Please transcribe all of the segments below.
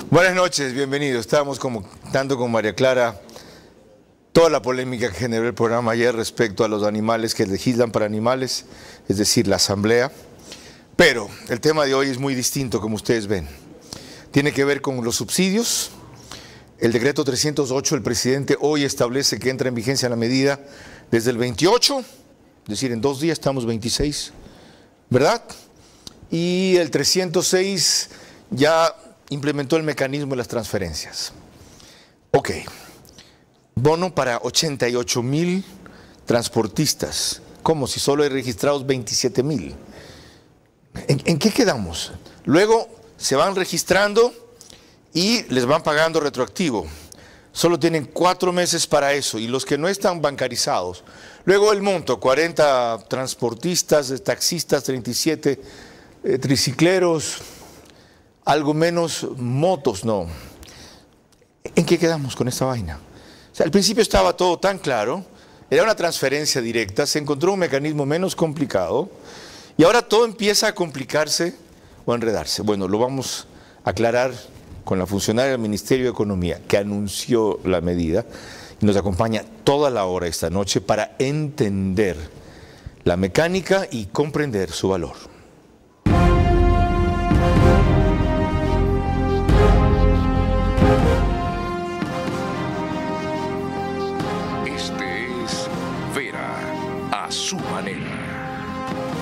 Buenas noches, bienvenidos. Estábamos comentando con María Clara toda la polémica que generó el programa ayer respecto a los animales que legislan para animales, es decir, la Asamblea. Pero el tema de hoy es muy distinto, como ustedes ven. Tiene que ver con los subsidios. El decreto 308, el presidente hoy establece que entra en vigencia la medida desde el 28, es decir, en 2 días estamos 26, ¿verdad? Y el 306 ya implementó el mecanismo de las transferencias. Ok, bono para 88,000 transportistas, como si solo hay registrados 27,000. ¿En qué quedamos? Luego se van registrando y les van pagando retroactivo. Solo tienen 4 meses para eso, y los que no están bancarizados. Luego el monto, 40 transportistas, taxistas, 37 tricicleros, algo menos motos, no. ¿En qué quedamos con esta vaina? O sea, al principio estaba todo tan claro, era una transferencia directa, se encontró un mecanismo menos complicado, y ahora todo empieza a complicarse o a enredarse. Bueno, lo vamos a aclarar con la funcionaria del Ministerio de Economía, que anunció la medida, y nos acompaña toda la hora esta noche para entender la mecánica y comprender su valor. Este es Vera a su manera.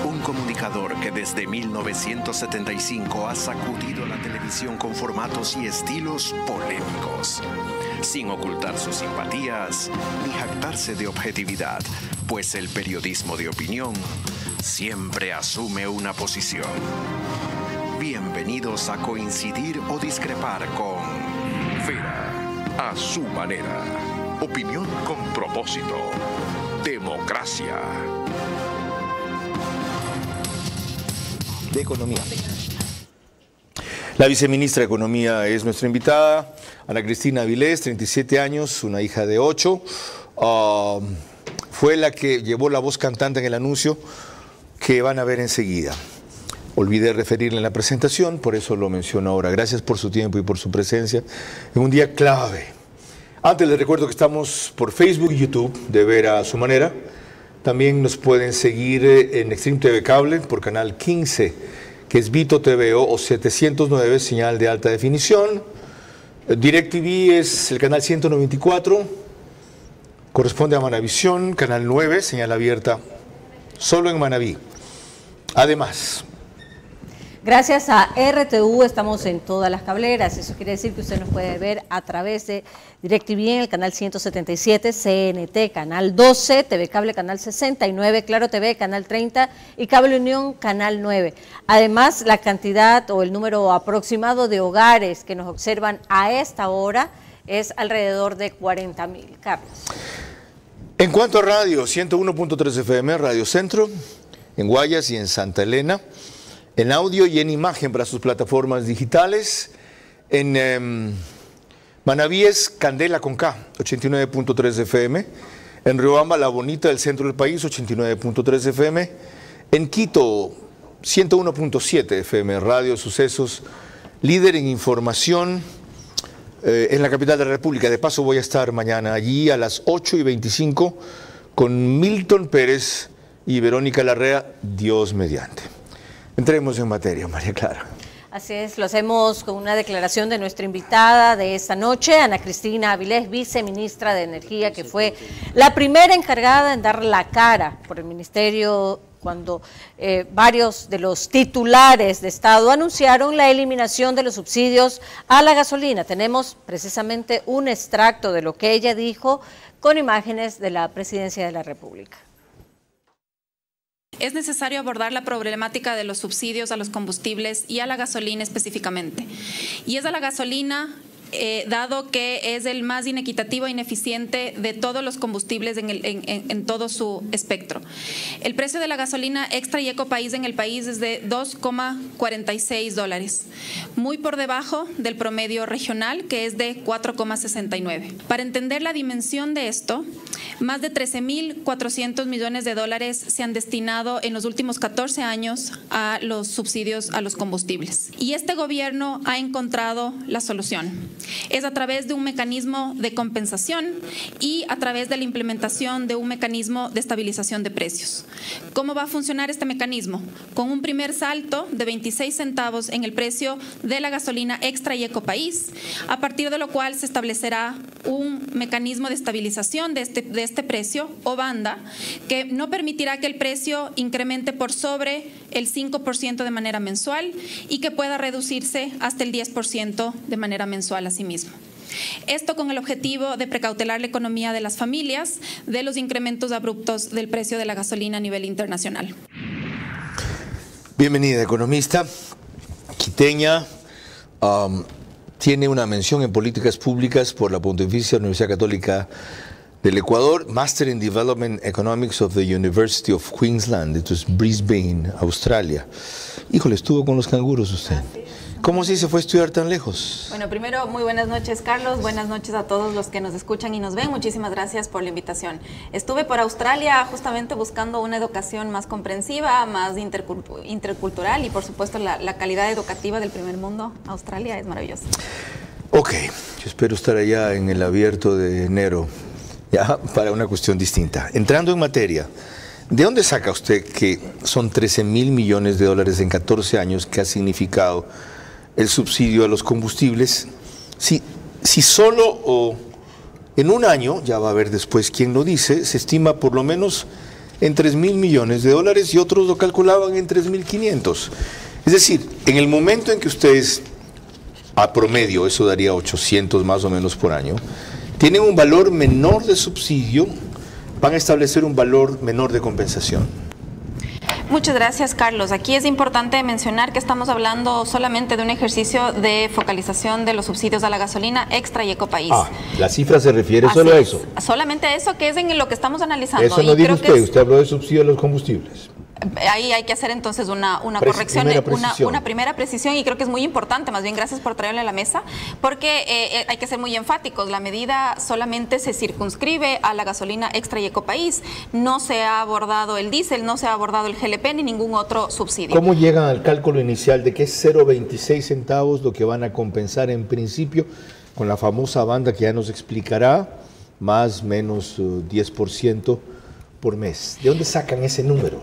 Un comunicador que desde 1975 ha sacudido la televisión con formatos y estilos polémicos, sin ocultar sus simpatías ni jactarse de objetividad, pues el periodismo de opinión siempre asume una posición. Bienvenidos a coincidir o discrepar con Vera a su manera. Opinión con propósito. Democracia. De Economía. La viceministra de Economía es nuestra invitada, Ana Cristina Avilés, 37 años, una hija de 8. Fue la que llevó la voz cantante en el anuncio que van a ver enseguida. Olvidé referirle en la presentación, por eso lo menciono ahora. Gracias por su tiempo y por su presencia en un día clave. Antes les recuerdo que estamos por Facebook y YouTube de Vera a su manera. También nos pueden seguir en Extreme TV Cable por canal 15, que es Vito TVO o 709, señal de alta definición. DirecTV es el canal 194, corresponde a Manavisión, canal 9, señal abierta solo en Manaví. Además, gracias a RTU estamos en todas las cableras. Eso quiere decir que usted nos puede ver a través de DirecTV en el canal 177, CNT canal 12, TV Cable canal 69, Claro TV canal 30 y Cable Unión canal 9. Además, la cantidad o el número aproximado de hogares que nos observan a esta hora es alrededor de 40,000. Carlos. En cuanto a radio, 101.3 FM, Radio Centro, en Guayas y en Santa Elena. En audio y en imagen para sus plataformas digitales. En Manaví es Candela con K, 89.3 FM. En Riobamba, La Bonita del centro del país, 89.3 FM. En Quito, 101.7 FM, Radio Sucesos, líder en información en la capital de la República. De paso voy a estar mañana allí a las 8:25 con Milton Pérez y Verónica Larrea, Dios mediante. Entremos en materia, María Clara. Así es, lo hacemos con una declaración de nuestra invitada de esta noche, Ana Cristina Avilés, viceministra de Energía, que fue la primera encargada en dar la cara por el ministerio cuando varios de los titulares de Estado anunciaron la eliminación de los subsidios a la gasolina. Tenemos precisamente un extracto de lo que ella dijo con imágenes de la Presidencia de la República. Es necesario abordar la problemática de los subsidios a los combustibles y a la gasolina específicamente. Y es a la gasolina dado que es el más inequitativo e ineficiente de todos los combustibles en todo su espectro. El precio de la gasolina extra y ecopaís en el país es de $2,46, muy por debajo del promedio regional, que es de 4,69. Para entender la dimensión de esto, más de 13.400 millones de dólares se han destinado en los últimos 14 años a los subsidios a los combustibles. Y este gobierno ha encontrado la solución. Es a través de un mecanismo de compensación y a través de la implementación de un mecanismo de estabilización de precios. ¿Cómo va a funcionar este mecanismo? Con un primer salto de 26 centavos en el precio de la gasolina extra y ecopaís, a partir de lo cual se establecerá un mecanismo de estabilización de este precio o banda que no permitirá que el precio incremente por sobre el 5% de manera mensual y que pueda reducirse hasta el 10% de manera mensual asimismo. Esto con el objetivo de precautelar la economía de las familias de los incrementos abruptos del precio de la gasolina a nivel internacional. Bienvenida, economista. Quiteña, tiene una mención en políticas públicas por la Pontificia Universidad Católica del Ecuador, Master in Development Economics of the University of Queensland, esto es Brisbane, Australia. Híjole, estuvo con los canguros usted. ¿Cómo así se fue a estudiar tan lejos? Bueno, primero, muy buenas noches, Carlos. Buenas noches a todos los que nos escuchan y nos ven. Muchísimas gracias por la invitación. Estuve por Australia justamente buscando una educación más comprensiva, más intercultural y, por supuesto, la calidad educativa del primer mundo. Australia es maravillosa. Ok, yo espero estar allá en el abierto de enero, ya para una cuestión distinta. Entrando en materia, ¿de dónde saca usted que son 13.000 millones de dólares en 14 años que ha significado el subsidio a los combustibles? Si solo o en un año, ya va a ver después quién lo dice, se estima por lo menos en 3.000 millones de dólares y otros lo calculaban en 3.500. Es decir, en el momento en que ustedes, a promedio, eso daría 800 más o menos por año, tienen un valor menor de subsidio, van a establecer un valor menor de compensación. Muchas gracias, Carlos. Aquí es importante mencionar que estamos hablando solamente de un ejercicio de focalización de los subsidios a la gasolina extra y ecopaís. La cifra se refiere solo a eso. Solamente a eso, que es en lo que estamos analizando. Eso no dijo usted, usted habló de subsidio a los combustibles. Ahí hay que hacer entonces una corrección, una primera precisión, y creo que es muy importante, más bien gracias por traerle a la mesa, porque hay que ser muy enfáticos. La medida solamente se circunscribe a la gasolina extra y ecopaís. No se ha abordado el diésel, no se ha abordado el GLP ni ningún otro subsidio. ¿Cómo llegan al cálculo inicial de que es 0,26 centavos lo que van a compensar en principio con la famosa banda que ya nos explicará, más menos 10% por mes? ¿De dónde sacan ese número?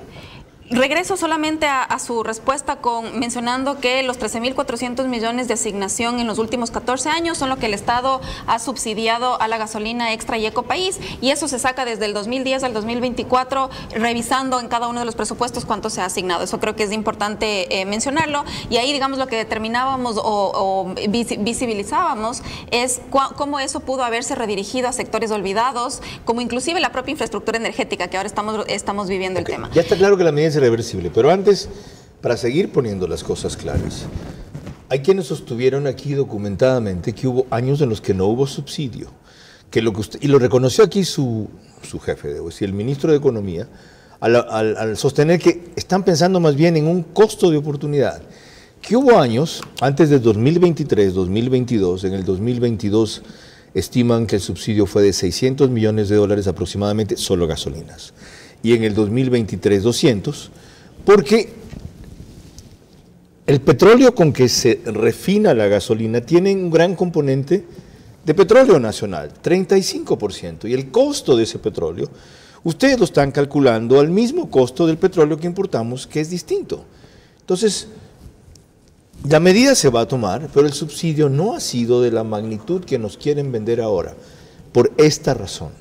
Regreso solamente a su respuesta mencionando que los 13.400 millones de asignación en los últimos 14 años son lo que el Estado ha subsidiado a la gasolina extra y ecopaís, y eso se saca desde el 2010 al 2024, revisando en cada uno de los presupuestos cuánto se ha asignado. Eso creo que es importante mencionarlo, y ahí, digamos, lo que determinábamos o visibilizábamos es cómo eso pudo haberse redirigido a sectores olvidados, como inclusive la propia infraestructura energética, que ahora estamos viviendo el tema. Ya está claro que la medida es reversible, pero antes, para seguir poniendo las cosas claras, hay quienes sostuvieron aquí documentadamente que hubo años en los que no hubo subsidio, que y lo reconoció aquí su jefe, debo decir, el ministro de Economía, al sostener que están pensando más bien en un costo de oportunidad, que hubo años, antes de 2023, 2022, en el 2022 estiman que el subsidio fue de 600 millones de dólares aproximadamente, solo gasolinas, y en el 2023 200, porque el petróleo con que se refina la gasolina tiene un gran componente de petróleo nacional, 35%, y el costo de ese petróleo, ustedes lo están calculando al mismo costo del petróleo que importamos, que es distinto. Entonces, la medida se va a tomar, pero el subsidio no ha sido de la magnitud que nos quieren vender ahora, por esta razón.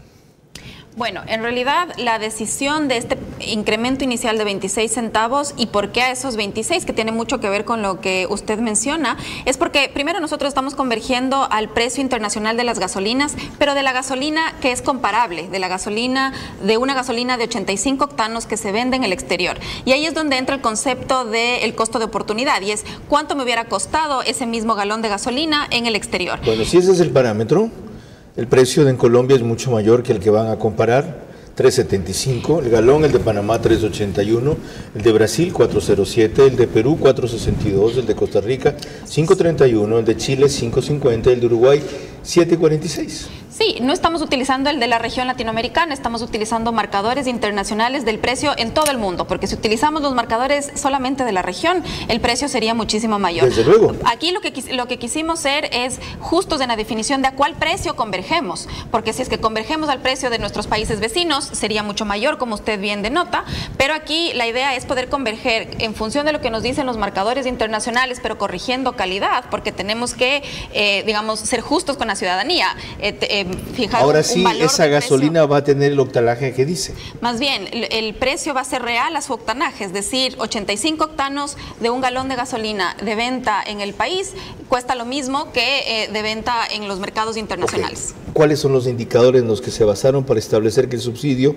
Bueno, en realidad la decisión de este incremento inicial de 26 centavos y por qué a esos 26, que tiene mucho que ver con lo que usted menciona, es porque primero nosotros estamos convergiendo al precio internacional de las gasolinas, pero de la gasolina que es comparable, de una gasolina de 85 octanos que se vende en el exterior. Y ahí es donde entra el concepto del costo de oportunidad, y es cuánto me hubiera costado ese mismo galón de gasolina en el exterior. Bueno, si ese es el parámetro, el precio en Colombia es mucho mayor que el que van a comparar, 3.75, el galón, el de Panamá 3.81, el de Brasil 4.07, el de Perú 4.62, el de Costa Rica 5.31, el de Chile 5.50, el de Uruguay 7.46. Sí, no estamos utilizando el de la región latinoamericana, estamos utilizando marcadores internacionales del precio en todo el mundo, porque si utilizamos los marcadores solamente de la región, el precio sería muchísimo mayor. Desde luego. Aquí lo que quisimos ser es justos en la definición de a cuál precio convergemos, porque si es que convergemos al precio de nuestros países vecinos, sería mucho mayor, como usted bien denota, pero aquí la idea es poder converger en función de lo que nos dicen los marcadores internacionales, pero corrigiendo calidad, porque tenemos que, digamos, ser justos con la ciudadanía. Fijar ahora un sí, valor esa de gasolina precio. va a tener el octanaje que dice. Más bien, el precio va a ser real a su octanaje, es decir, 85 octanos de un galón de gasolina de venta en el país cuesta lo mismo que de venta en los mercados internacionales. Okay. ¿Cuáles son los indicadores en los que se basaron para establecer que el subsidio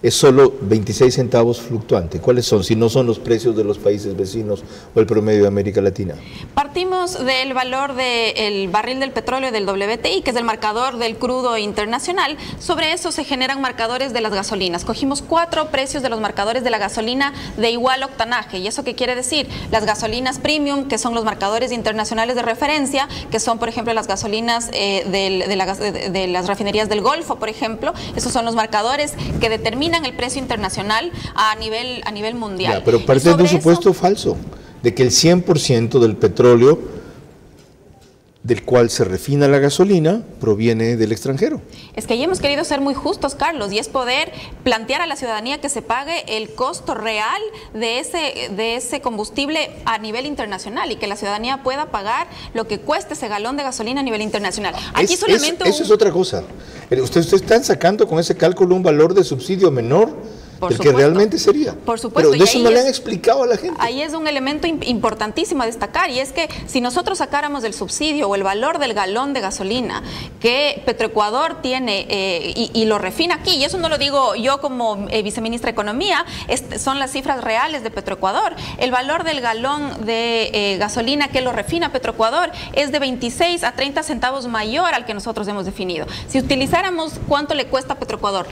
es solo 26 centavos fluctuante? ¿Cuáles son, si no son los precios de los países vecinos o el promedio de América Latina? Partimos del valor del barril del petróleo del WTI, que es el marcador del crudo internacional. Sobre eso se generan marcadores de las gasolinas. Cogimos 4 precios de los marcadores de la gasolina de igual octanaje. ¿Y eso qué quiere decir? Las gasolinas premium, que son los marcadores internacionales de referencia, que son, por ejemplo, las gasolinas de las refinerías del Golfo, por ejemplo. Esos son los marcadores que determinan el precio internacional a nivel mundial. Ya, pero parte de un supuesto falso, de que el 100% del petróleo del cual se refina la gasolina proviene del extranjero. Es que ahí hemos querido ser muy justos, Carlos, y es poder plantear a la ciudadanía que se pague el costo real de ese combustible a nivel internacional y que la ciudadanía pueda pagar lo que cueste ese galón de gasolina a nivel internacional. Aquí solamente eso es otra cosa. Ustedes están sacando con ese cálculo un valor de subsidio menor del que realmente sería. Por supuesto. Pero de eso no le han explicado a la gente. Ahí es un elemento importantísimo a destacar, y es que si nosotros sacáramos del subsidio o el valor del galón de gasolina que Petroecuador tiene y lo refina aquí, y eso no lo digo yo como viceministra de Economía, son las cifras reales de Petroecuador. El valor del galón de gasolina que lo refina Petroecuador es de 26 a 30 centavos mayor al que nosotros hemos definido. Si utilizáramos cuánto le cuesta a Petroecuador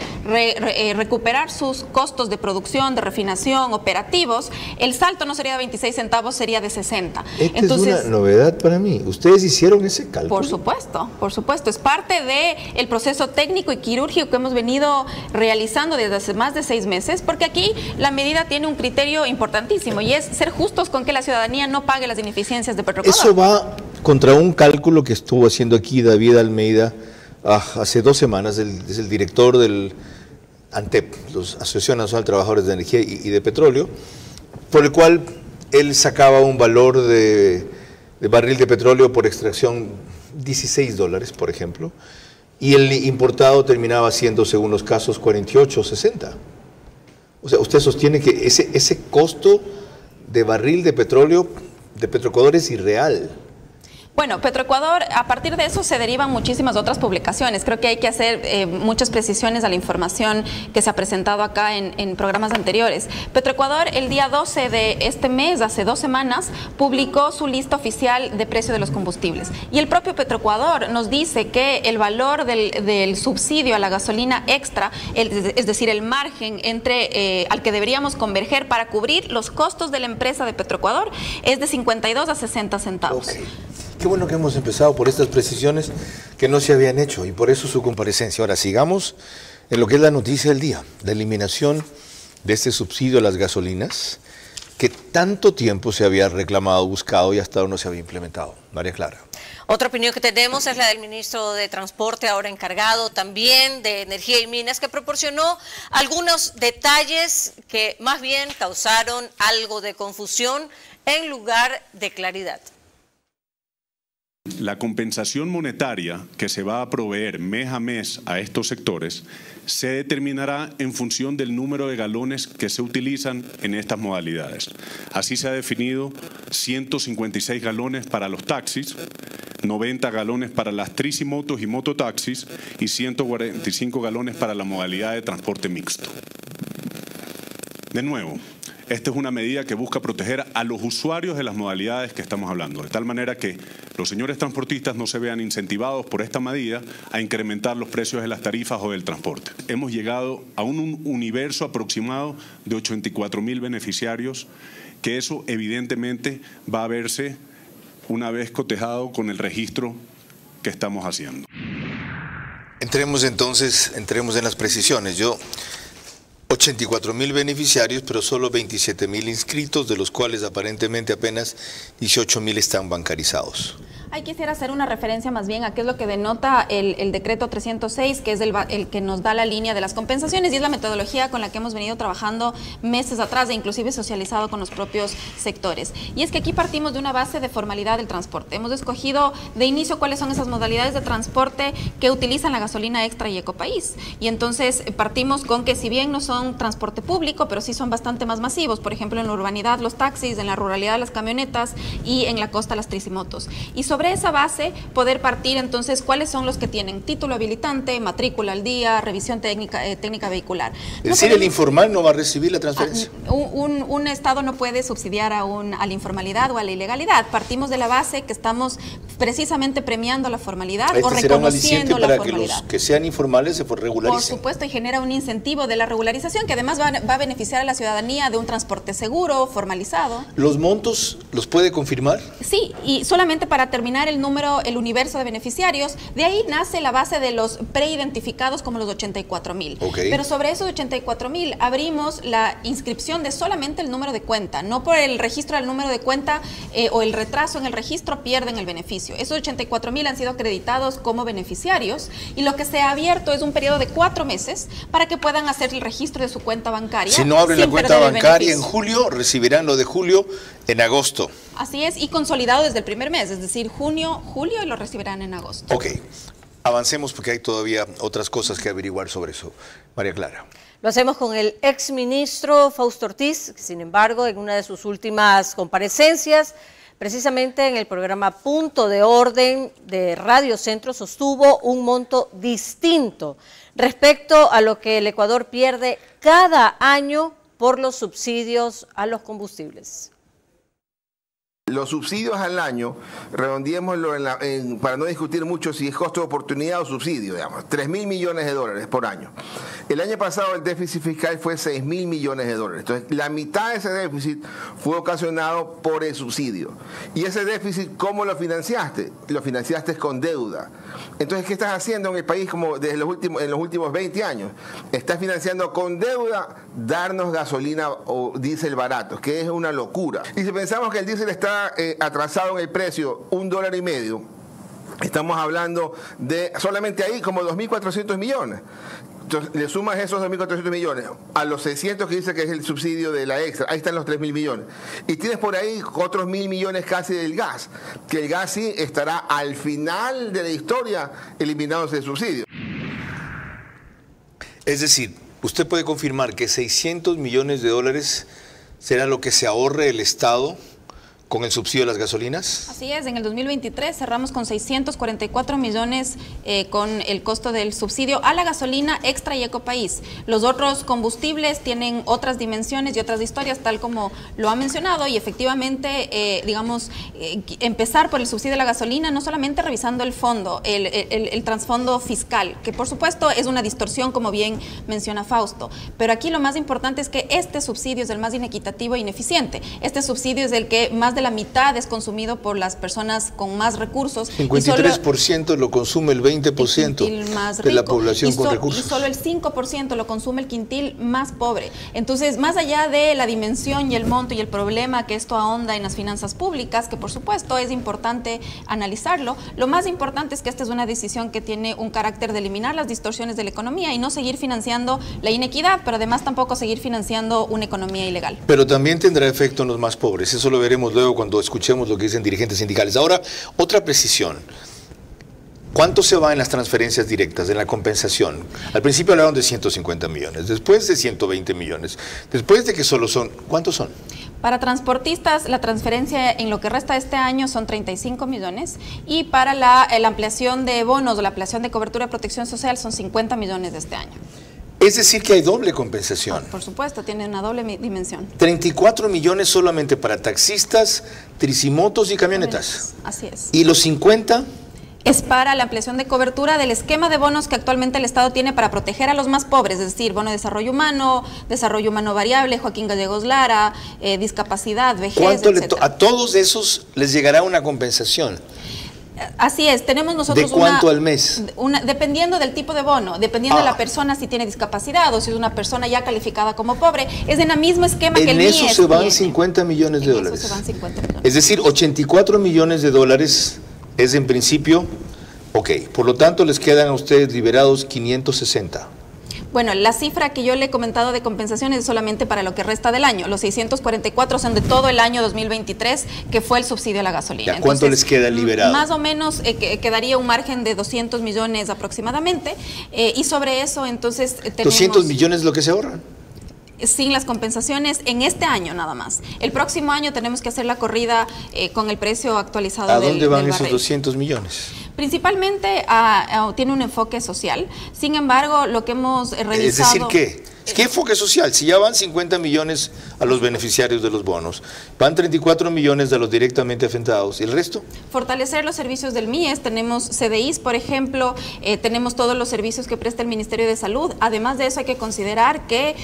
recuperar sus costos de producción, de refinación, operativos, el salto no sería de 26 centavos, sería de 60. Entonces, es una novedad para mí. ¿Ustedes hicieron ese cálculo? Por supuesto. Es parte del proceso técnico y quirúrgico que hemos venido realizando desde hace más de 6 meses, porque aquí la medida tiene un criterio importantísimo y es ser justos con que la ciudadanía no pague las ineficiencias de Petroecuador. Eso va contra un cálculo que estuvo haciendo aquí David Almeida hace 2 semanas, es el director del ANTEP, la Asociación Nacional de Trabajadores de Energía y de Petróleo, por el cual él sacaba un valor de barril de petróleo por extracción $16, por ejemplo, y el importado terminaba siendo, según los casos, 48 o 60. O sea, usted sostiene que ese costo de barril de petróleo de Petroecuador es irreal. Bueno, Petroecuador, a partir de eso se derivan muchísimas otras publicaciones. Creo que hay que hacer muchas precisiones a la información que se ha presentado acá en programas anteriores. Petroecuador, el día 12 de este mes, hace 2 semanas, publicó su lista oficial de precio de los combustibles. Y el propio Petroecuador nos dice que el valor del subsidio a la gasolina extra, es decir, el margen al que deberíamos converger para cubrir los costos de la empresa de Petroecuador, es de 52 a 60 centavos. Okay. Qué bueno que hemos empezado por estas precisiones que no se habían hecho y por eso su comparecencia. Ahora sigamos en lo que es la noticia del día, la eliminación de este subsidio a las gasolinas que tanto tiempo se había reclamado, buscado y hasta ahora no se había implementado. María Clara. Otra opinión que tenemos es la del ministro de Transporte, ahora encargado también de Energía y Minas, que proporcionó algunos detalles que más bien causaron algo de confusión en lugar de claridad. La compensación monetaria que se va a proveer mes a mes a estos sectores se determinará en función del número de galones que se utilizan en estas modalidades. Así se ha definido 156 galones para los taxis, 90 galones para las tricimotos y mototaxis y 145 galones para la modalidad de transporte mixto. De nuevo, esta es una medida que busca proteger a los usuarios de las modalidades que estamos hablando, de tal manera que los señores transportistas no se vean incentivados por esta medida a incrementar los precios de las tarifas o del transporte. Hemos llegado a un universo aproximado de 84.000 beneficiarios, que eso evidentemente va a verse una vez cotejado con el registro que estamos haciendo. Entremos en las precisiones. 84.000 beneficiarios, pero solo 27.000 inscritos, de los cuales aparentemente apenas 18.000 están bancarizados. Ahí quisiera hacer una referencia más bien a qué es lo que denota el decreto 306, que es el que nos da la línea de las compensaciones y es la metodología con la que hemos venido trabajando meses atrás e inclusive socializado con los propios sectores. Y es que aquí partimos de una base de formalidad del transporte. Hemos escogido de inicio cuáles son esas modalidades de transporte que utilizan la gasolina extra y ecopaís. Y entonces partimos con que si bien no son transporte público, pero sí son bastante más masivos, por ejemplo en la urbanidad los taxis, en la ruralidad las camionetas y en la costa las tricimotos. Y sobre esa base poder partir entonces cuáles son los que tienen título habilitante, matrícula al día, revisión técnica vehicular. Es decir, el informal no va a recibir la transferencia. Un Estado no puede subsidiar a la informalidad o a la ilegalidad. Partimos de la base que estamos precisamente premiando la formalidad o reconociendo la formalidad. Que los que sean informales se regularicen. Por supuesto, y genera un incentivo de la regularización que además va a beneficiar a la ciudadanía de un transporte seguro, formalizado. ¿Los montos los puede confirmar? Sí, y solamente para terminar el universo de beneficiarios, de ahí nace la base de los preidentificados como los 84.000. Okay. Pero sobre esos 84.000 abrimos la inscripción de solamente el número de cuenta, no por el registro del número de cuenta o el retraso en el registro pierden el beneficio. Esos 84.000 han sido acreditados como beneficiarios y lo que se ha abierto es un periodo de 4 meses para que puedan hacer el registro de su cuenta bancaria. Si no abren la cuenta bancaria en julio, recibirán lo de julio en agosto. Así es, y consolidado desde el primer mes, es decir, junio, julio, y lo recibirán en agosto. Ok, avancemos porque hay todavía otras cosas que averiguar sobre eso. María Clara. Lo hacemos con el exministro Fausto Ortiz, que sin embargo, en una de sus últimas comparecencias, precisamente en el programa Punto de Orden de Radio Centro, sostuvo un monto distinto respecto a lo que el Ecuador pierde cada año por los subsidios a los combustibles. Los subsidios al año, redondeémoslo para no discutir mucho si es costo de oportunidad o subsidio, digamos, 3.000 millones de dólares por año. El año pasado el déficit fiscal fue 6.000 millones de dólares. Entonces, la mitad de ese déficit fue ocasionado por el subsidio. Y ese déficit, ¿cómo lo financiaste? Lo financiaste con deuda. Entonces, ¿qué estás haciendo en el país como en los últimos 20 años? Estás financiando con deuda darnos gasolina o diésel baratos, que es una locura. Y si pensamos que el diésel está atrasado en el precio $1.50, estamos hablando de solamente ahí como 2.400 millones. Entonces, le sumas esos 2.400 millones a los 600 que dice que es el subsidio de la extra, ahí están los 3.000 millones. Y tienes por ahí otros 1.000 millones casi del gas, que el gas sí estará al final de la historia eliminándose el subsidio. Es decir, usted puede confirmar que 600 millones de dólares será lo que se ahorre el Estado con el subsidio de las gasolinas. Así es, en el 2023 cerramos con 644 millones con el costo del subsidio a la gasolina extra y ecopaís. Los otros combustibles tienen otras dimensiones y otras historias, tal como lo ha mencionado, y efectivamente, empezar por el subsidio de la gasolina, no solamente revisando el fondo, el trasfondo fiscal, que por supuesto es una distorsión, como bien menciona Fausto, pero aquí lo más importante es que este subsidio es el más inequitativo e ineficiente. Este subsidio es el que más de la mitad es consumido por las personas con más recursos. 53% lo consume el 20% de la población con recursos. Y solo el 5% lo consume el quintil más pobre. Entonces, más allá de la dimensión y el monto y el problema que esto ahonda en las finanzas públicas, que por supuesto es importante analizarlo, lo más importante es que esta es una decisión que tiene un carácter de eliminar las distorsiones de la economía y no seguir financiando la inequidad, pero además tampoco seguir financiando una economía ilegal. Pero también tendrá efecto en los más pobres, eso lo veremos luego luego cuando escuchemos lo que dicen dirigentes sindicales. Ahora, otra precisión. ¿Cuánto se va en las transferencias directas, en la compensación? Al principio hablaron de 150 millones, después de 120 millones, después de que solo son, ¿cuántos son? Para transportistas, la transferencia en lo que resta de este año son 35 millones y para la ampliación de bonos o la ampliación de cobertura de protección social son 50 millones de este año. Es decir, que hay doble compensación. Por supuesto, tiene una doble dimensión. 34 millones solamente para taxistas, tricimotos y camionetas. Así es. ¿Y los 50? Es para la ampliación de cobertura del esquema de bonos que actualmente el Estado tiene para proteger a los más pobres, es decir, bono de desarrollo humano variable, Joaquín Gallegos Lara, discapacidad, vejez, ¿Cuánto etcétera. a todos esos les llegará una compensación? Así es, tenemos nosotros ¿De cuánto al mes? Dependiendo del tipo de bono, dependiendo de la persona si tiene discapacidad o si es una persona ya calificada como pobre, es en el mismo esquema que el MIES. En eso se van tiene. 50 millones de dólares. Eso se van 50 millones. Es decir, 84 millones de dólares es en principio, ok, por lo tanto les quedan a ustedes liberados 560. Bueno, la cifra que yo le he comentado de compensación es solamente para lo que resta del año. Los 644 son de todo el año 2023, que fue el subsidio a la gasolina. ¿Cuánto les queda liberado? Más o menos quedaría un margen de 200 millones aproximadamente. Y sobre eso, entonces, tenemos... ¿200 millones es lo que se ahorran? Sin las compensaciones en este año nada más. El próximo año tenemos que hacer la corrida con el precio actualizado del barril. ¿A dónde van esos 200 millones? Principalmente tiene un enfoque social. Sin embargo, lo que hemos revisado... Es decir, ¿qué? ¿Qué enfoque social? Si ya van 50 millones a los beneficiarios de los bonos, van 34 millones de los directamente afectados, ¿y el resto? Fortalecer los servicios del MIES, tenemos CDIs, por ejemplo, tenemos todos los servicios que presta el Ministerio de Salud. Además de eso, hay que considerar que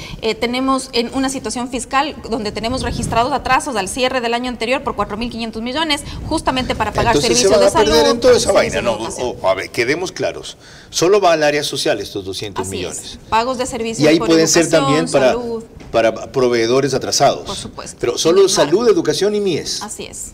tenemos en una situación fiscal donde tenemos registrados atrasos al cierre del año anterior por 4.500 millones, justamente para pagar servicios de salud. Entonces se van a perder en toda esa vaina. No, a ver, quedemos claros. Solo va al área social estos 200 millones. Pagos de servicios y ahí por pueden ser también para proveedores atrasados. Por supuesto. Pero solo salud, educación y MIES. Así es.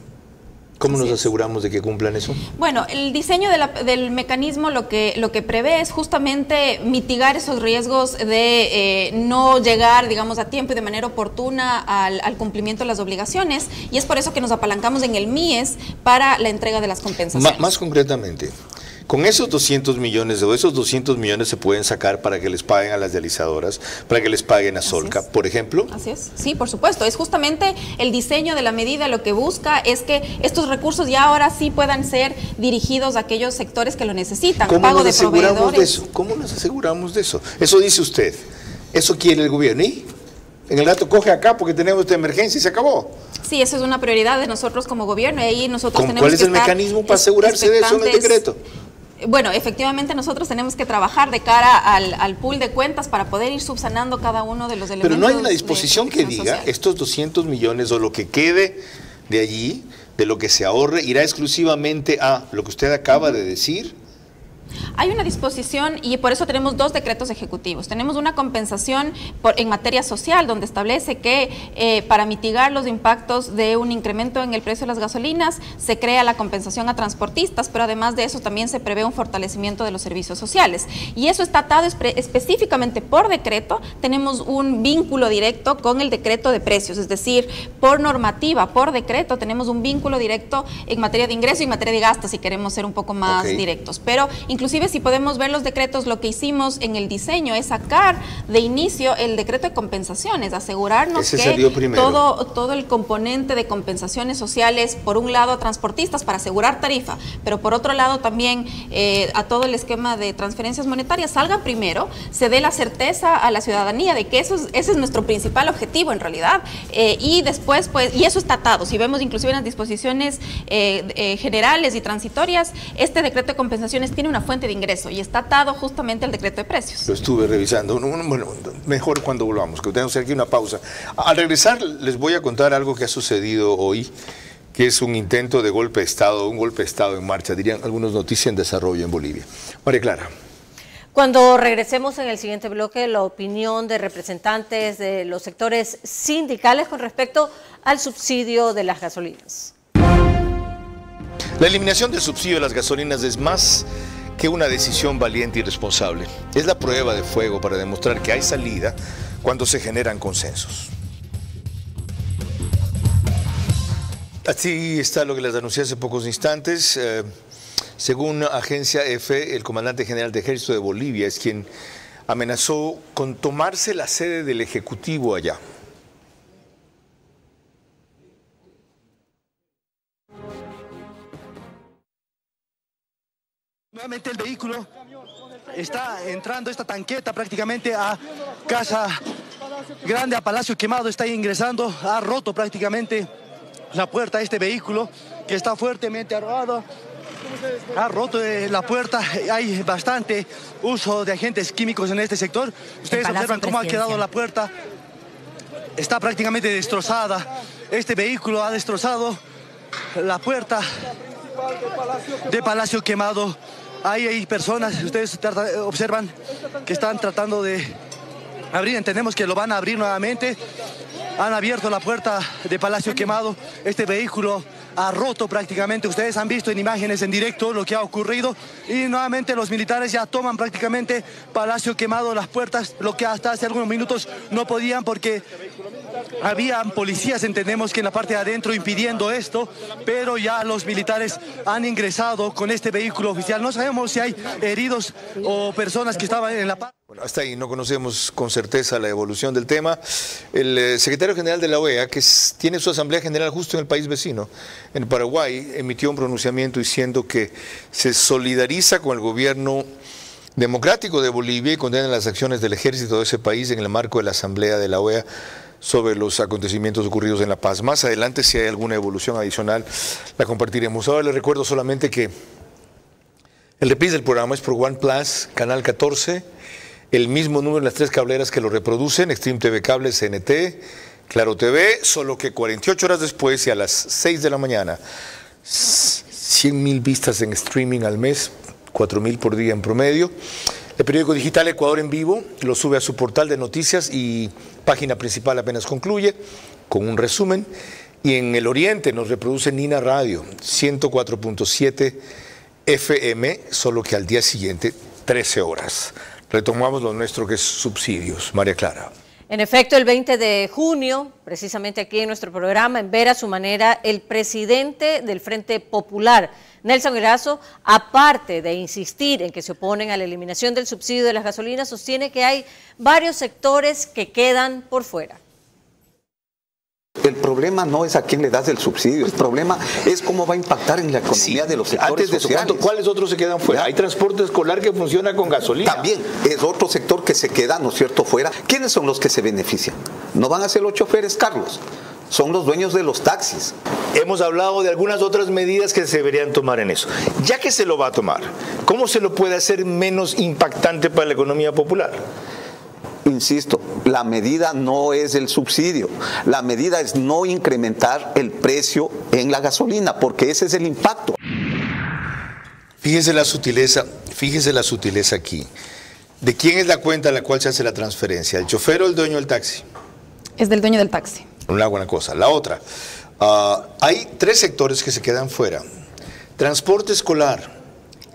¿Cómo nos aseguramos de que cumplan eso? Bueno, el diseño del mecanismo lo que prevé es justamente mitigar esos riesgos de no llegar, digamos, a tiempo y de manera oportuna al cumplimiento de las obligaciones, y es por eso que nos apalancamos en el MIES para la entrega de las compensaciones. Más concretamente, con esos 200 millones o esos 200 millones se pueden sacar para que les paguen a las dializadoras, para que les paguen a Solca, por ejemplo. Así es, sí, por supuesto. Es justamente el diseño de la medida lo que busca es que estos recursos ya ahora sí puedan ser dirigidos a aquellos sectores que lo necesitan. ¿Cómo Pago nos de aseguramos proveedores. de eso? ¿Cómo nos aseguramos de eso? Eso dice usted. Eso quiere el gobierno. ¿Y? En el rato coge acá porque tenemos esta emergencia y se acabó. Sí, eso es una prioridad de nosotros como gobierno y ahí nosotros tenemos ¿Cuál es que el mecanismo para asegurarse de eso en el decreto? Bueno, efectivamente nosotros tenemos que trabajar de cara al pool de cuentas para poder ir subsanando cada uno de los elementos. Pero no hay una disposición que diga social. Estos 200 millones o lo que quede de allí, de lo que se ahorre, irá exclusivamente a lo que usted acaba de decir. Hay una disposición y por eso tenemos dos decretos ejecutivos. Tenemos una compensación en materia social donde establece que para mitigar los impactos de un incremento en el precio de las gasolinas se crea la compensación a transportistas, pero además de eso también se prevé un fortalecimiento de los servicios sociales. Y eso está atado específicamente por decreto. Tenemos un vínculo directo con el decreto de precios, es decir, por normativa, por decreto, tenemos un vínculo directo en materia de ingreso y en materia de gasto, si queremos ser un poco más directos. Pero inclusive si podemos ver los decretos, lo que hicimos en el diseño es sacar de inicio el decreto de compensaciones, asegurarnos que todo el componente de compensaciones sociales, por un lado a transportistas para asegurar tarifa, pero por otro lado también a todo el esquema de transferencias monetarias salga primero, se dé la certeza a la ciudadanía de que ese es nuestro principal objetivo en realidad, y después pues, y eso está atado, si vemos inclusive en las disposiciones generales y transitorias, este decreto de compensaciones tiene una fuente de ingreso y está atado justamente al decreto de precios. Lo estuve revisando. Bueno, mejor cuando volvamos, que tenemos aquí una pausa. Al regresar les voy a contar algo que ha sucedido hoy, que es un intento de golpe de Estado, un golpe de Estado en marcha, dirían algunos, noticias en desarrollo en Bolivia. María Clara. Cuando regresemos en el siguiente bloque, la opinión de representantes de los sectores sindicales con respecto al subsidio de las gasolinas. La eliminación del subsidio de las gasolinas es más que una decisión valiente y responsable. Es la prueba de fuego para demostrar que hay salida cuando se generan consensos. Así está lo que les anuncié hace pocos instantes. Según Agencia EFE, el comandante general de Ejército de Bolivia es quien amenazó con tomarse la sede del Ejecutivo allá. Nuevamente el vehículo está entrando, esta tanqueta prácticamente a Casa Grande, a Palacio Quemado, está ingresando, ha roto prácticamente la puerta de este vehículo que está fuertemente arrojado. Ha roto la puerta, hay bastante uso de agentes químicos en este sector. Ustedes observan cómo ha quedado la puerta, está prácticamente destrozada. Este vehículo ha destrozado la puerta de Palacio Quemado. Ahí hay personas, ustedes observan que están tratando de abrir, entendemos que lo van a abrir nuevamente. Han abierto la puerta de Palacio Quemado, este vehículo ha roto prácticamente, ustedes han visto en imágenes en directo lo que ha ocurrido y nuevamente los militares ya toman prácticamente Palacio Quemado, las puertas, lo que hasta hace algunos minutos no podían porque habían policías, entendemos que en la parte de adentro impidiendo esto, pero ya los militares han ingresado con este vehículo oficial. No sabemos si hay heridos o personas que estaban en la parte. Bueno, hasta ahí no conocemos con certeza la evolución del tema. El secretario general de la OEA, que tiene su asamblea general justo en el país vecino, en Paraguay, emitió un pronunciamiento diciendo que se solidariza con el gobierno democrático de Bolivia y condena las acciones del ejército de ese país en el marco de la asamblea de la OEA sobre los acontecimientos ocurridos en La Paz. Más adelante, si hay alguna evolución adicional, la compartiremos. Ahora les recuerdo solamente que el reprise del programa es por One Plus, Canal 14, el mismo número en las 3 cableras que lo reproducen, Extreme TV Cable, CNT, Claro TV, solo que 48 horas después y a las 6 de la mañana, 100.000 vistas en streaming al mes, 4.000 por día en promedio. El periódico digital Ecuador en Vivo lo sube a su portal de noticias y página principal apenas concluye con un resumen. Y en el oriente nos reproduce Nina Radio, 104.7 FM, solo que al día siguiente, 13 horas. Retomamos lo nuestro que es subsidios. María Clara. En efecto, el 20 de junio, precisamente aquí en nuestro programa, en Ver a su manera, el presidente del Frente Popular, Nelson Erazo, aparte de insistir en que se oponen a la eliminación del subsidio de las gasolinas, sostiene que hay varios sectores que quedan por fuera. El problema no es a quién le das el subsidio, el problema es cómo va a impactar en la economía de los sectores sociales. ¿Cuáles otros se quedan fuera? Hay transporte escolar que funciona con gasolina. También es otro sector que se queda, ¿no es cierto?, fuera. ¿Quiénes son los que se benefician? No van a ser los choferes, Carlos. Son los dueños de los taxis. Hemos hablado de algunas otras medidas que se deberían tomar en eso. Ya que se lo va a tomar, ¿cómo se lo puede hacer menos impactante para la economía popular? Insisto, la medida no es el subsidio, la medida es no incrementar el precio en la gasolina, porque ese es el impacto. Fíjese la sutileza aquí. ¿De quién es la cuenta a la cual se hace la transferencia? ¿El chofer o el dueño del taxi? Es del dueño del taxi. Una buena cosa. La otra, hay 3 sectores que se quedan fuera. Transporte escolar.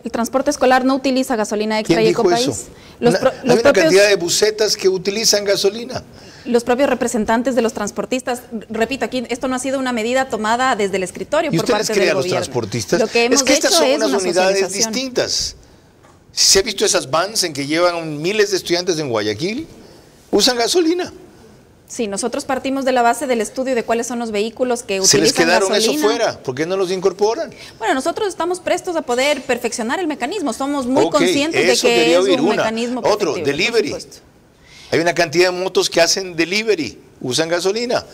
El transporte escolar no utiliza gasolina extra y Ecopaís. Eso? Hay una cantidad de busetas que utilizan gasolina. Los propios representantes de los transportistas, repito, aquí esto no ha sido una medida tomada desde el escritorio por parte del gobierno. ¿Y usted les cree a los transportistas? Lo que hemos es que estas hecho son es unas una unidades distintas. ¿Se ha visto esas vans en que llevan miles de estudiantes en Guayaquil? Usan gasolina. Sí, nosotros partimos de la base del estudio de cuáles son los vehículos que utilizan gasolina. ¿Se les quedaron eso fuera? ¿Por qué no los incorporan? Bueno, nosotros estamos prestos a poder perfeccionar el mecanismo. Somos muy conscientes de que es un mecanismo perfectible. Otro, delivery. Hay una cantidad de motos que hacen delivery, usan gasolina.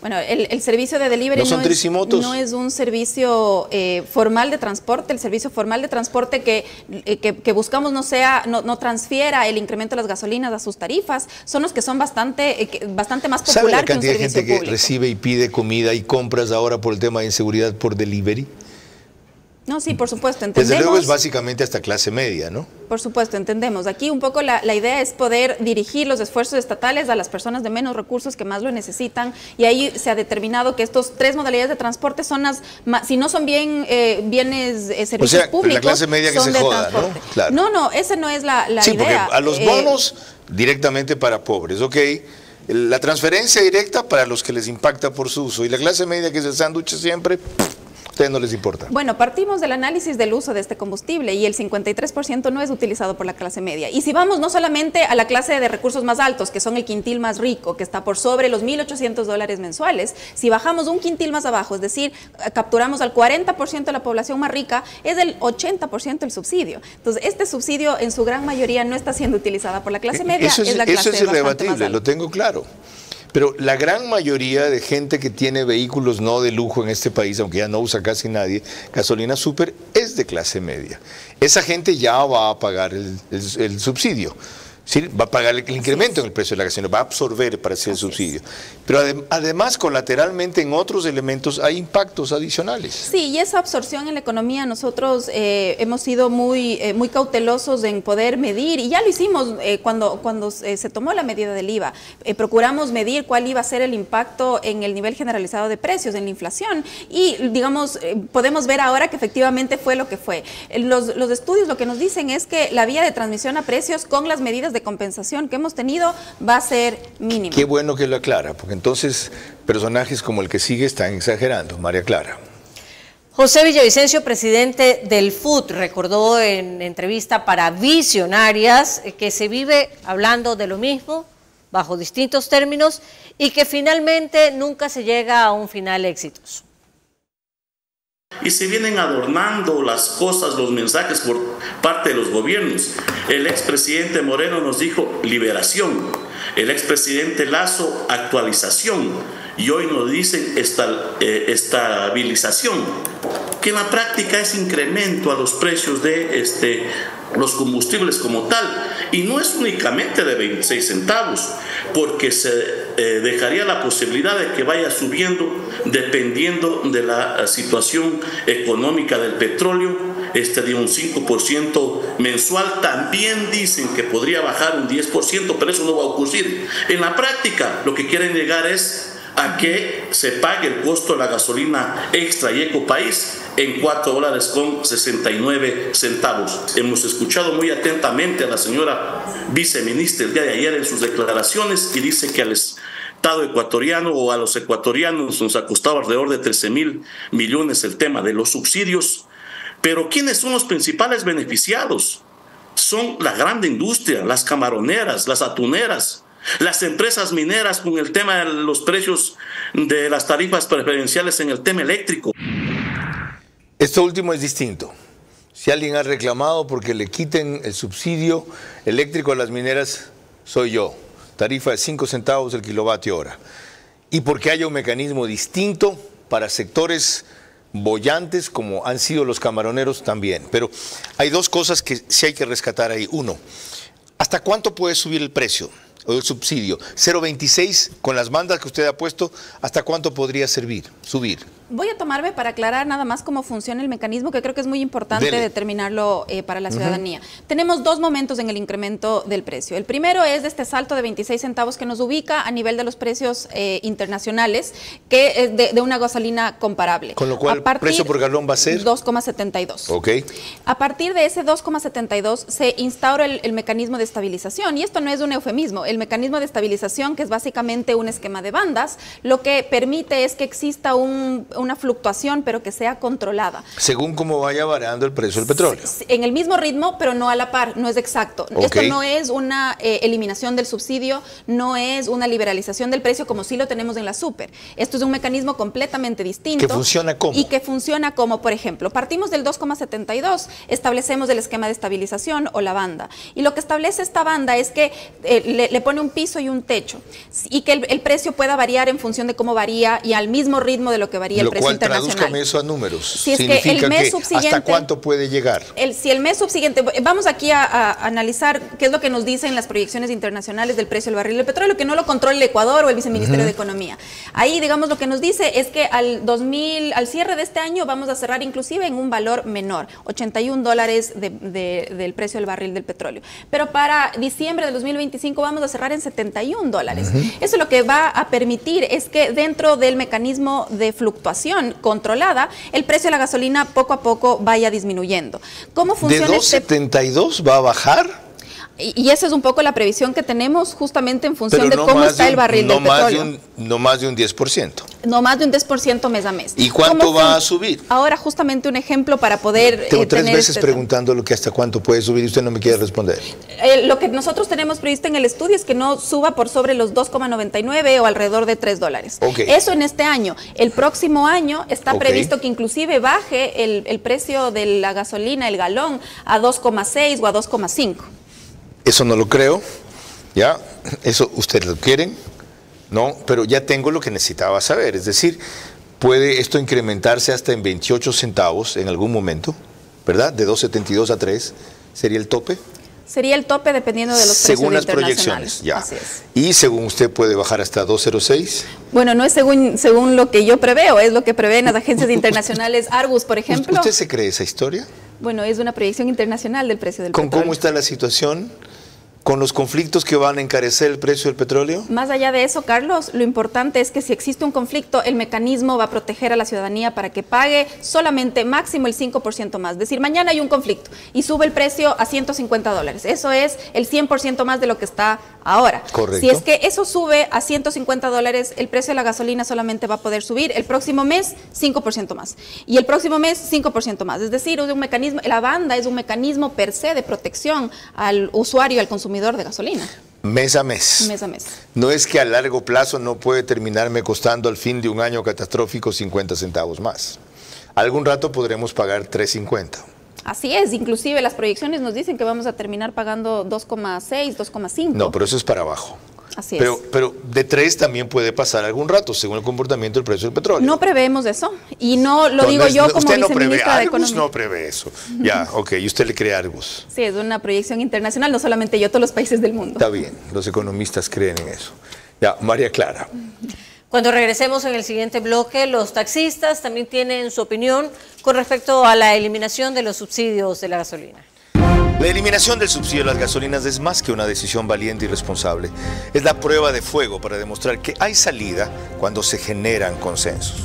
Bueno, el servicio de delivery no es un servicio formal de transporte. El servicio formal de transporte que buscamos no transfiera el incremento de las gasolinas a sus tarifas. Son los que son bastante más popular que un servicio público. ¿Sabe la cantidad de gente que recibe y pide comida y compras ahora por el tema de inseguridad por delivery? No, sí, por supuesto, entendemos. Desde luego es básicamente hasta clase media, ¿no? Por supuesto, entendemos. Aquí un poco la idea es poder dirigir los esfuerzos estatales a las personas de menos recursos que más lo necesitan, y ahí se ha determinado que estos 3 modalidades de transporte son las más, si no son bienes, servicios públicos, la clase media que son se joda, transporte. ¿no? Claro. No, esa no es la idea. Porque a los bonos directamente para pobres, ok. La transferencia directa para los que les impacta por su uso. Y la clase media, que es el sándwich siempre, a ustedes no les importa. Bueno, partimos del análisis del uso de este combustible y el 53% no es utilizado por la clase media. Y si vamos no solamente a la clase de recursos más altos, que son el quintil más rico, que está por sobre los $1.800 mensuales, si bajamos un quintil más abajo, es decir, capturamos al 40% de la población más rica, es del 80% el subsidio. Entonces, este subsidio en su gran mayoría no está siendo utilizada por la clase media. Eso es irrebatible, lo tengo claro. Pero la gran mayoría de gente que tiene vehículos no de lujo en este país, aunque ya no usa casi nadie, gasolina súper, es de clase media. Esa gente ya va a pagar el subsidio. ¿Sí? Va a pagar el incremento en el precio de la gasolina, va a absorber para hacer el subsidio. Pero además, colateralmente, en otros elementos hay impactos adicionales. Sí, y esa absorción en la economía, nosotros hemos sido muy cautelosos en poder medir, y ya lo hicimos cuando se tomó la medida del IVA. Procuramos medir cuál iba a ser el impacto en el nivel generalizado de precios, en la inflación, y digamos, podemos ver ahora que efectivamente fue lo que fue. Los estudios lo que nos dicen es que la vía de transmisión a precios con las medidas de compensación que hemos tenido va a ser mínima. Qué bueno que lo aclara, porque entonces personajes como el que sigue están exagerando. María Clara. José Villavicencio, presidente del FUT, recordó en entrevista para Visionarias que se vive hablando de lo mismo, bajo distintos términos, y que finalmente nunca se llega a un final exitoso. Y se vienen adornando las cosas, los mensajes por parte de los gobiernos. El expresidente Moreno nos dijo liberación, el expresidente Lasso actualización, y hoy nos dicen estabilización, que en la práctica es incremento a los precios de los combustibles como tal, y no es únicamente de 26 centavos, porque se dejaría la posibilidad de que vaya subiendo dependiendo de la situación económica del petróleo, de un 5% mensual. También dicen que podría bajar un 10%, pero eso no va a ocurrir. En la práctica, lo que quieren llegar es a que se pague el costo de la gasolina extra y Ecopaís en $4.69. Hemos escuchado muy atentamente a la señora viceministra el día de ayer en sus declaraciones, y dice que al Estado ecuatoriano o a los ecuatorianos nos ha costado alrededor de 13.000 millones el tema de los subsidios. Pero ¿quiénes son los principales beneficiados? Son la gran industria, las camaroneras, las atuneras, las empresas mineras con el tema de los precios de las tarifas preferenciales en el tema eléctrico. Esto último es distinto. Si alguien ha reclamado porque le quiten el subsidio eléctrico a las mineras, soy yo. Tarifa de 5 centavos el kilovatio hora. Y porque haya un mecanismo distinto para sectores bollantes como han sido los camaroneros también. Pero hay dos cosas que sí hay que rescatar ahí. Uno, ¿hasta cuánto puede subir el precio o el subsidio? 0.26 con las bandas que usted ha puesto, ¿hasta cuánto podría subir? Voy a tomarme para aclarar nada más cómo funciona el mecanismo, que creo que es muy importante determinarlo para la ciudadanía. Tenemos dos momentos en el incremento del precio. El primero es de este salto de 26 centavos que nos ubica a nivel de los precios internacionales, que es de una gasolina comparable. Con lo cual, el precio por galón va a ser 2,72. Ok. A partir de ese 2,72 se instaura el mecanismo de estabilización, y esto no es un eufemismo. El mecanismo de estabilización, que es básicamente un esquema de bandas, lo que permite es que exista una fluctuación, pero que sea controlada. Según cómo vaya variando el precio del petróleo. En el mismo ritmo, pero no a la par, no es exacto. Okay. Esto no es una eliminación del subsidio, no es una liberalización del precio como sí lo tenemos en la super. Esto es un mecanismo completamente distinto. ¿Que funciona cómo? Y que funciona como, por ejemplo, partimos del 2,72, establecemos el esquema de estabilización o la banda. Y lo que establece esta banda es que le pone un piso y un techo, y que el precio pueda variar en función de cómo varía y al mismo ritmo de lo que varía el precio internacional. Tradúzcame eso a números. Si es que el mes subsiguiente, ¿hasta cuánto puede llegar? Si el mes subsiguiente, vamos aquí a analizar qué es lo que nos dicen las proyecciones internacionales del precio del barril del petróleo, que no lo controla el Ecuador o el Viceministerio de Economía. Ahí, digamos, lo que nos dice es que al cierre de este año vamos a cerrar inclusive en un valor menor, $81 del precio del barril del petróleo. Pero para diciembre del 2025 vamos a cerrar en $71. Eso lo que va a permitir es que dentro del mecanismo de fluctuación controlada, el precio de la gasolina poco a poco vaya disminuyendo. ¿Cómo funciona ¿De 2.72 va a bajar? Y esa es un poco la previsión que tenemos justamente en función de cómo está el barril del petróleo. No más de un 10%. No más de un 10% mes a mes. ¿Y cuánto va a subir? Ahora justamente un ejemplo para poder Tengo 3 veces preguntando lo que hasta cuánto puede subir y usted no me quiere responder. Lo que nosotros tenemos previsto en el estudio es que no suba por sobre los 2,99 o alrededor de $3. Okay. Eso en este año. El próximo año está previsto que inclusive baje el precio de la gasolina, el galón, a 2,6 o a 2,5. Eso no lo creo, ¿ya? Eso ustedes lo quieren, ¿no? Pero ya tengo lo que necesitaba saber, es decir, puede esto incrementarse hasta en 28 centavos en algún momento, ¿verdad? De 2.72 a 3, ¿sería el tope? Sería el tope dependiendo de los precios según las internacionales. Proyecciones, ya. Así es. Y según usted puede bajar hasta 2.06. Bueno, no es según lo que yo preveo, es lo que prevén las agencias internacionales Argus, por ejemplo. ¿Usted se cree esa historia? Bueno, es una proyección internacional del precio del petróleo. ¿Con cómo está la situación? ¿Con los conflictos que van a encarecer el precio del petróleo? Más allá de eso, Carlos, lo importante es que si existe un conflicto, el mecanismo va a proteger a la ciudadanía para que pague solamente máximo el 5% más. Es decir, mañana hay un conflicto y sube el precio a $150. Eso es el 100% más de lo que está ahora. Correcto. Si es que eso sube a $150, el precio de la gasolina solamente va a poder subir el próximo mes 5% más. Y el próximo mes 5% más. Es decir, es un mecanismo, la banda es un mecanismo per se de protección al usuario, al consumidor de gasolina. Mes a mes. Mes a mes. No es que a largo plazo no puede terminarme costando al fin de un año catastrófico 50 centavos más. Algún rato podremos pagar 3.50. Así es, inclusive las proyecciones nos dicen que vamos a terminar pagando 2,6, 2,5. No, pero eso es para abajo. Así es. Pero de 3 también puede pasar algún rato, según el comportamiento del precio del petróleo. No preveemos eso, y no lo digo yo como viceministra de Economía. No prevé eso. Ya, ok, y usted le cree a Argus. Sí, es una proyección internacional, no solamente yo, todos los países del mundo. Está bien, los economistas creen en eso. Ya, María Clara. Cuando regresemos en el siguiente bloque, los taxistas también tienen su opinión con respecto a la eliminación de los subsidios de la gasolina. La eliminación del subsidio a las gasolinas es más que una decisión valiente y responsable. Es la prueba de fuego para demostrar que hay salida cuando se generan consensos.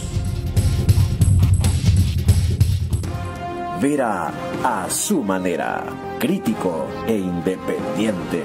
Vera a su manera, crítico e independiente.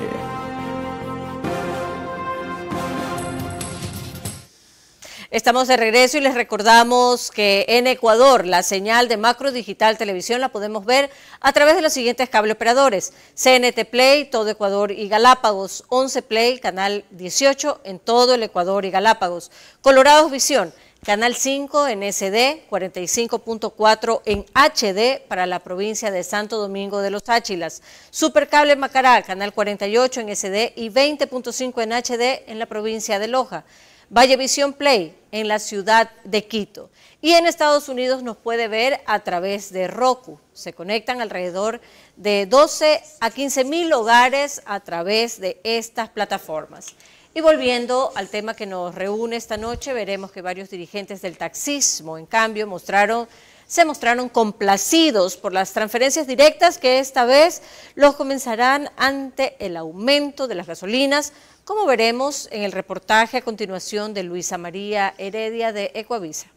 Estamos de regreso y les recordamos que en Ecuador la señal de Macro Digital Televisión la podemos ver a través de los siguientes cable operadores: CNT Play, todo Ecuador y Galápagos; 11 Play, canal 18 en todo el Ecuador y Galápagos; Colorados Visión, canal 5 en SD, 45.4 en HD para la provincia de Santo Domingo de los Áchilas; Supercable Macará, canal 48 en SD y 20.5 en HD en la provincia de Loja; Vallevisión Play en la ciudad de Quito. Y en Estados Unidos nos puede ver a través de Roku. Se conectan alrededor de 12 a 15.000 hogares a través de estas plataformas. Y volviendo al tema que nos reúne esta noche, veremos que varios dirigentes del taxismo, en cambio, se mostraron complacidos por las transferencias directas que esta vez los comenzarán ante el aumento de las gasolinas, como veremos en el reportaje a continuación de Luisa María Heredia de Ecuavisa.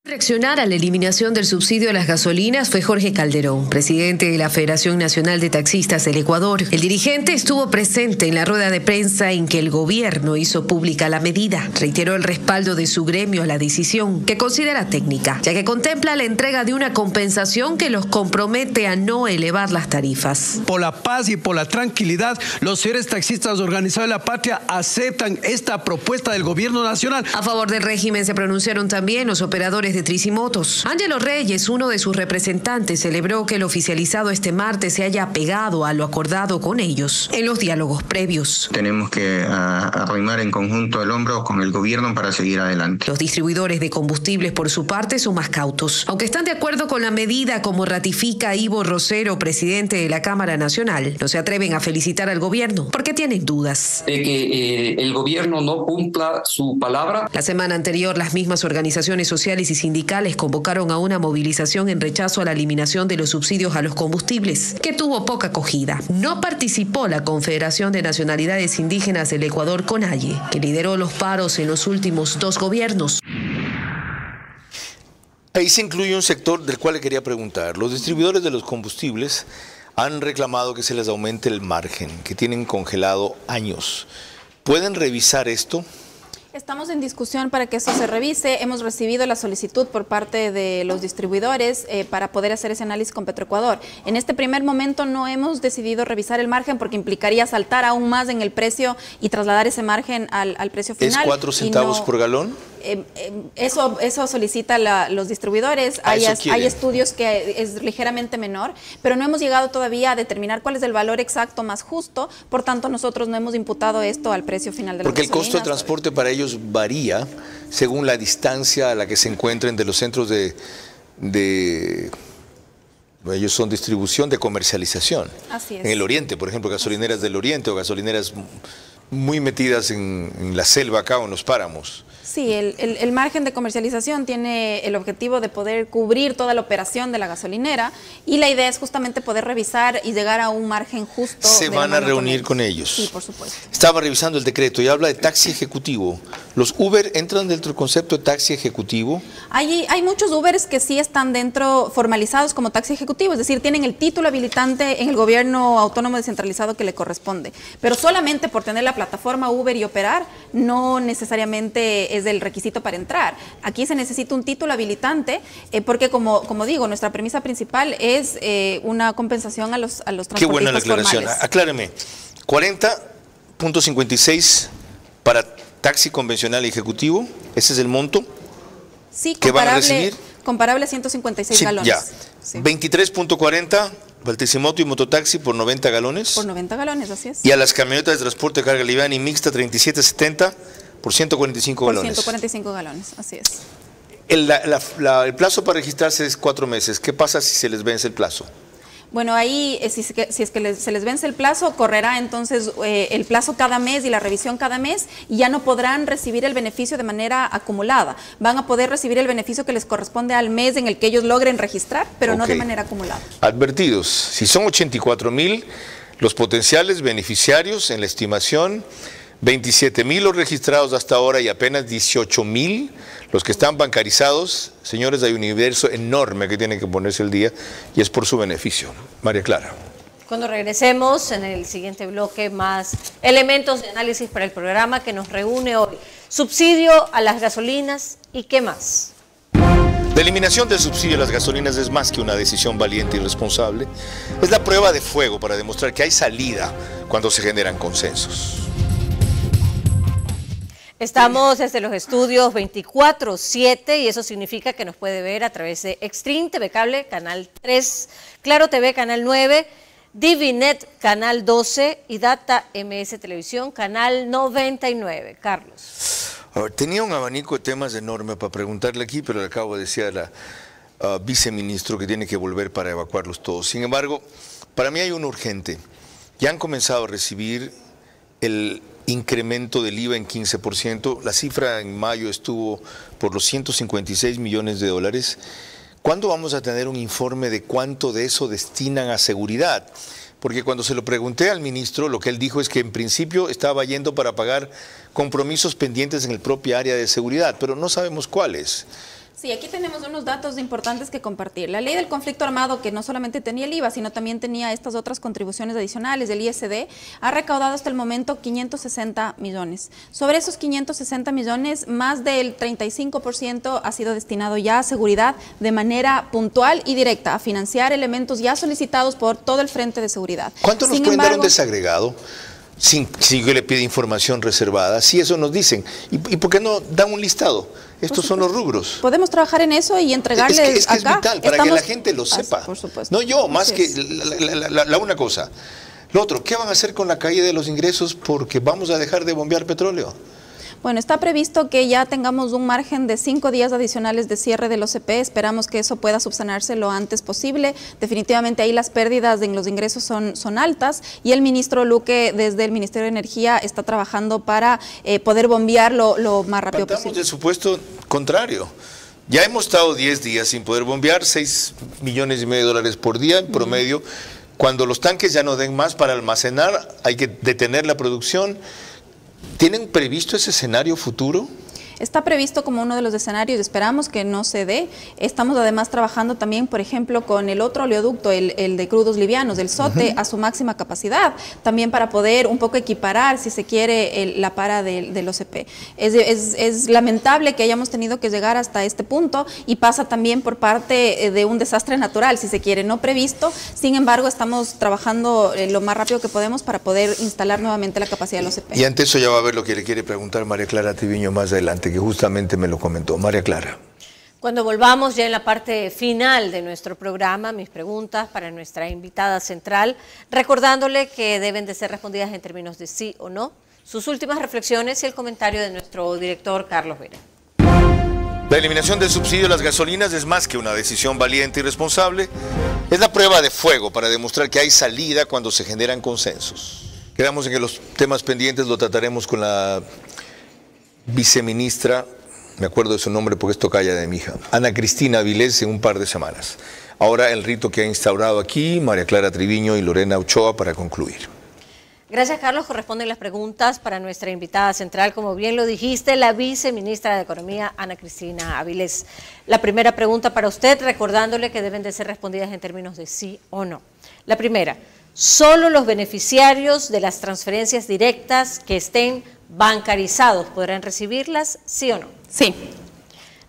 Reaccionar a la eliminación del subsidio a las gasolinas fue Jorge Calderón, presidente de la Federación Nacional de Taxistas del Ecuador. El dirigente estuvo presente en la rueda de prensa en que el gobierno hizo pública la medida. Reiteró el respaldo de su gremio a la decisión, que considera técnica, ya que contempla la entrega de una compensación que los compromete a no elevar las tarifas. Por la paz y por la tranquilidad, los señores taxistas organizados de la patria aceptan esta propuesta del gobierno nacional. A favor del régimen se pronunciaron también los operadores de Tricimotos. Ángelo Reyes, uno de sus representantes, celebró que el oficializado este martes se haya apegado a lo acordado con ellos en los diálogos previos. Tenemos que arrimar en conjunto el hombro con el gobierno para seguir adelante. Los distribuidores de combustibles, por su parte, son más cautos. Aunque están de acuerdo con la medida, como ratifica Ivo Rosero, presidente de la Cámara Nacional, no se atreven a felicitar al gobierno porque tienen dudas de que el gobierno no cumpla su palabra. La semana anterior, las mismas organizaciones sociales y sindicales convocaron a una movilización en rechazo a la eliminación de los subsidios a los combustibles, que tuvo poca acogida. No participó la Confederación de Nacionalidades Indígenas del Ecuador, CONAIE, que lideró los paros en los últimos 2 gobiernos. Ahí se incluye un sector del cual le quería preguntar. Los distribuidores de los combustibles han reclamado que se les aumente el margen, que tienen congelado años. ¿Pueden revisar esto? Estamos en discusión para que eso se revise. Hemos recibido la solicitud por parte de los distribuidores para poder hacer ese análisis con Petroecuador. En este primer momento no hemos decidido revisar el margen porque implicaría saltar aún más en el precio y trasladar ese margen al precio final. ¿Es 4 centavos por galón? Eso solicita los distribuidores. Hay estudios que es ligeramente menor, pero no hemos llegado todavía a determinar cuál es el valor exacto más justo. Por tanto, nosotros no hemos imputado esto al precio final de la Porque el costo de transporte para ellos varía según la distancia a la que se encuentren de los centros de ellos son distribución de comercialización. Así es. En el oriente, por ejemplo, gasolineras del oriente o gasolineras muy metidas en la selva acá o en los páramos. Sí, el margen de comercialización tiene el objetivo de poder cubrir toda la operación de la gasolinera y la idea es justamente poder revisar y llegar a un margen justo. ¿Se van a reunir con ellos? Sí, por supuesto. Estaba revisando el decreto y habla de taxi ejecutivo. ¿Los Uber entran dentro del concepto de taxi ejecutivo? Hay muchos Ubers que sí están dentro, formalizados como taxi ejecutivo, es decir, tienen el título habilitante en el gobierno autónomo descentralizado que le corresponde. Pero solamente por tener la plataforma Uber y operar, no necesariamente es del requisito para entrar. Aquí se necesita un título habilitante porque, como digo, nuestra premisa principal es una compensación a los transportistas. Qué buena la aclaración. Formales. Acláreme, 40.56 para taxi convencional y ejecutivo, ¿ese es el monto? Sí, ¿Qué van a recibir? Comparable a 156 galones. Ya. Sí. 23.40 Baltesimoto y mototaxi por 90 galones. Por 90 galones, así es. Y a las camionetas de transporte de carga liviana y mixta 37.70 por 145 galones. Por 145 galones, así es. El plazo para registrarse es 4 meses. ¿Qué pasa si se les vence el plazo? Bueno, ahí si es que se les vence el plazo, correrá entonces el plazo cada mes y la revisión cada mes y ya no podrán recibir el beneficio de manera acumulada. Van a poder recibir el beneficio que les corresponde al mes en el que ellos logren registrar, pero no de manera acumulada. Advertidos, si son 84.000 los potenciales beneficiarios en la estimación, 27.000 los registrados hasta ahora y apenas 18.000 los que están bancarizados. Señores, hay un universo enorme que tiene que ponerse al día y es por su beneficio. María Clara. Cuando regresemos en el siguiente bloque, más elementos de análisis para el programa que nos reúne hoy. Subsidio a las gasolinas y qué más. La eliminación del subsidio a las gasolinas es más que una decisión valiente y responsable. Es la prueba de fuego para demostrar que hay salida cuando se generan consensos. Estamos desde los estudios 24/7 y eso significa que nos puede ver a través de Extreme TV Cable, Canal 3, Claro TV, Canal 9, Divinet, Canal 12 y Data MS Televisión, Canal 99. Carlos. Tenía un abanico de temas enorme para preguntarle aquí, pero le acabo de decir a la viceministro que tiene que volver para evacuarlos todos. Sin embargo, para mí hay uno urgente. Ya han comenzado a recibir el incremento del IVA en 15%, la cifra en mayo estuvo por los 156 millones de dólares. ¿Cuándo vamos a tener un informe de cuánto de eso destinan a seguridad? Porque cuando se lo pregunté al ministro, lo que él dijo es que en principio estaba yendo para pagar compromisos pendientes en el propio área de seguridad, pero no sabemos cuáles. Sí, aquí tenemos unos datos importantes que compartir. La ley del conflicto armado, que no solamente tenía el IVA, sino también tenía estas otras contribuciones adicionales del ISD, ha recaudado hasta el momento 560 millones. Sobre esos 560 millones, más del 35% ha sido destinado ya a seguridad de manera puntual y directa, a financiar elementos ya solicitados por todo el frente de seguridad. ¿Cuánto nos pueden dar un desagregado? Sin que le pida información reservada, si eso nos dicen. ¿Y por qué no dan un listado? Estos son los rubros. Podemos trabajar en eso y entregarles es que acá. Es vital para que la gente lo sepa. Por supuesto. No yo, más que la una cosa. Lo otro, ¿qué van a hacer con la caída de los ingresos? Porque vamos a dejar de bombear petróleo. Bueno, está previsto que ya tengamos un margen de 5 días adicionales de cierre del OCP. Esperamos que eso pueda subsanarse lo antes posible. Definitivamente ahí las pérdidas en los ingresos son altas y el ministro Luque desde el Ministerio de Energía está trabajando para poder bombear lo más rápido posible. Partamos del supuesto contrario. Ya hemos estado 10 días sin poder bombear, 6,5 millones de dólares por día en promedio. Cuando los tanques ya no den más para almacenar, hay que detener la producción. ¿Tienen previsto ese escenario futuro? Está previsto como uno de los escenarios, esperamos que no se dé. Estamos además trabajando también, por ejemplo, con el otro oleoducto, el de crudos livianos, del SOTE, a su máxima capacidad, también para poder un poco equiparar, si se quiere, la para del OCP. Es lamentable que hayamos tenido que llegar hasta este punto y pasa también por parte de un desastre natural, si se quiere, no previsto. Sin embargo, estamos trabajando lo más rápido que podemos para poder instalar nuevamente la capacidad del OCP. Y ante eso ya va a ver lo que le quiere preguntar María Clara Triviño más adelante, que justamente me lo comentó. María Clara. Cuando volvamos ya en la parte final de nuestro programa, mis preguntas para nuestra invitada central, recordándole que deben de ser respondidas en términos de sí o no, sus últimas reflexiones y el comentario de nuestro director Carlos Vera. La eliminación del subsidio a las gasolinas es más que una decisión valiente y responsable, es la prueba de fuego para demostrar que hay salida cuando se generan consensos. Quedamos en que los temas pendientes lo trataremos con la viceministra, me acuerdo de su nombre porque es tocaya de mi hija, Ana Cristina Avilés, en un par de semanas. Ahora el rito que ha instaurado aquí María Clara Triviño y Lorena Ochoa para concluir. Gracias, Carlos. Corresponden las preguntas para nuestra invitada central, como bien lo dijiste, la viceministra de Economía, Ana Cristina Avilés. La primera pregunta para usted, recordándole que deben de ser respondidas en términos de sí o no. La primera, ¿solo los beneficiarios de las transferencias directas que estén bancarizados podrán recibirlas, sí o no? Sí.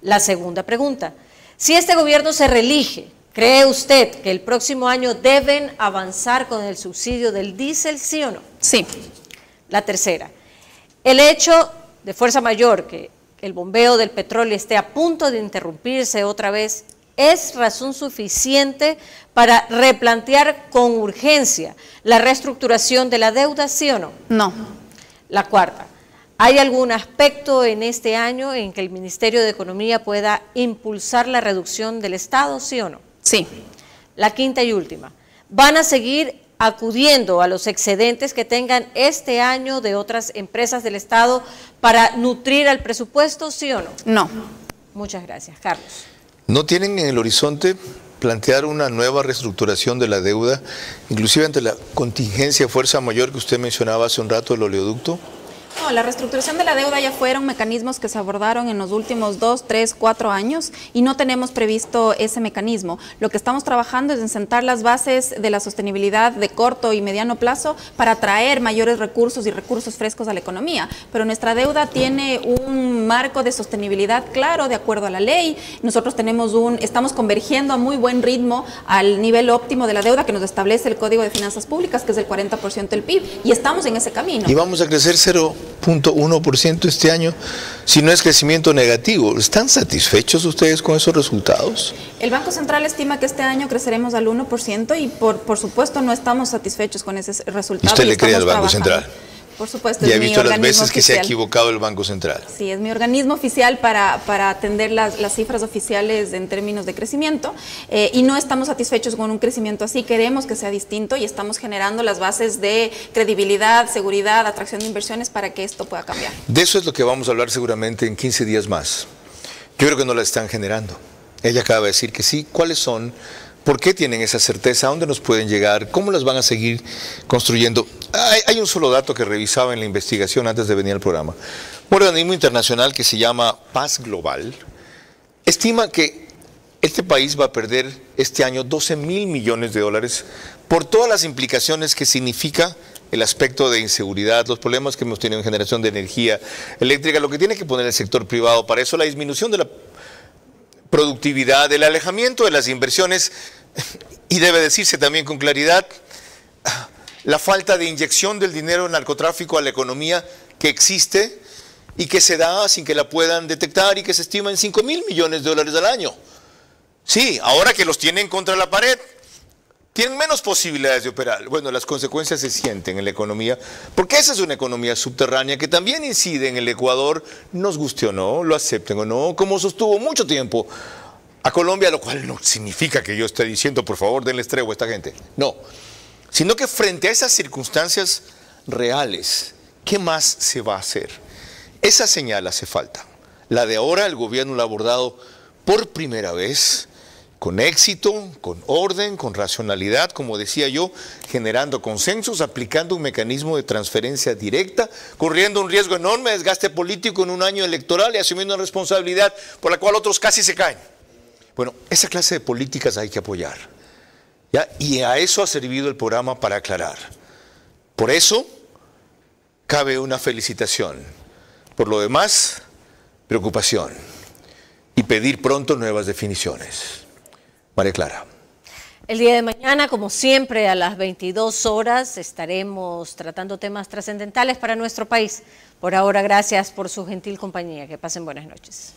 La segunda pregunta, si este gobierno se reelige, ¿cree usted que el próximo año deben avanzar con el subsidio del diésel, sí o no? Sí. La tercera, el hecho de fuerza mayor que el bombeo del petróleo esté a punto de interrumpirse otra vez, ¿es razón suficiente para replantear con urgencia la reestructuración de la deuda, sí o no? No. La cuarta, ¿hay algún aspecto en este año en que el Ministerio de Economía pueda impulsar la reducción del Estado, sí o no? Sí. La quinta y última, ¿van a seguir acudiendo a los excedentes que tengan este año de otras empresas del Estado para nutrir al presupuesto, sí o no? No. Muchas gracias. Carlos. ¿No tienen en el horizonte plantear una nueva reestructuración de la deuda, inclusive ante la contingencia fuerza mayor que usted mencionaba hace un rato del oleoducto? No, la reestructuración de la deuda ya fueron mecanismos que se abordaron en los últimos 2, 3, 4 años y no tenemos previsto ese mecanismo. Lo que estamos trabajando es en sentar las bases de la sostenibilidad de corto y mediano plazo para atraer mayores recursos y recursos frescos a la economía. Pero nuestra deuda tiene un marco de sostenibilidad claro, de acuerdo a la ley. Nosotros estamos convergiendo a muy buen ritmo al nivel óptimo de la deuda que nos establece el Código de Finanzas Públicas, que es del 40% del PIB, y estamos en ese camino. Y vamos a crecer 0.1% este año, si no es crecimiento negativo. ¿Están satisfechos ustedes con esos resultados? El Banco Central estima que este año creceremos al 1% y por supuesto no estamos satisfechos con ese resultado. ¿Y usted le cree al Banco Central? Por supuesto, ¿Y ha es mi visto las organismo veces que se ha oficial. equivocado el Banco Central? Sí, es mi organismo oficial para atender las cifras oficiales en términos de crecimiento y no estamos satisfechos con un crecimiento así, queremos que sea distinto y estamos generando las bases de credibilidad, seguridad, atracción de inversiones para que esto pueda cambiar. De eso es lo que vamos a hablar seguramente en 15 días más. Yo creo que no la están generando. Ella acaba de decir que sí. ¿Cuáles son? ¿Por qué tienen esa certeza? ¿A dónde nos pueden llegar? ¿Cómo las van a seguir construyendo? Hay un solo dato que revisaba en la investigación antes de venir al programa. Un organismo internacional que se llama Paz Global estima que este país va a perder este año 12.000 millones de dólares por todas las implicaciones que significa el aspecto de inseguridad, los problemas que hemos tenido en generación de energía eléctrica, lo que tiene que poner el sector privado. Para eso la disminución de la productividad, el alejamiento de las inversiones y debe decirse también con claridad la falta de inyección del dinero en narcotráfico a la economía que existe y que se da sin que la puedan detectar y que se estima en 5.000 millones de dólares al año. Sí, ahora que los tienen contra la pared, tienen menos posibilidades de operar. Bueno, las consecuencias se sienten en la economía, porque esa es una economía subterránea que también incide en el Ecuador, nos guste o no, lo acepten o no, como sostuvo mucho tiempo a Colombia, lo cual no significa que yo esté diciendo, por favor, denles tregua a esta gente. No, sino que frente a esas circunstancias reales, ¿qué más se va a hacer? Esa señal hace falta. La de ahora, el gobierno la ha abordado por primera vez con éxito, con orden, con racionalidad, como decía yo, generando consensos, aplicando un mecanismo de transferencia directa, corriendo un riesgo enorme de desgaste político en un año electoral y asumiendo una responsabilidad por la cual otros casi se caen. Bueno, esa clase de políticas hay que apoyar, ¿ya? Y a eso ha servido el programa para aclarar. Por eso, cabe una felicitación. Por lo demás, preocupación y pedir pronto nuevas definiciones. María Clara. El día de mañana, como siempre, a las 22 horas, estaremos tratando temas trascendentales para nuestro país. Por ahora, gracias por su gentil compañía. Que pasen buenas noches.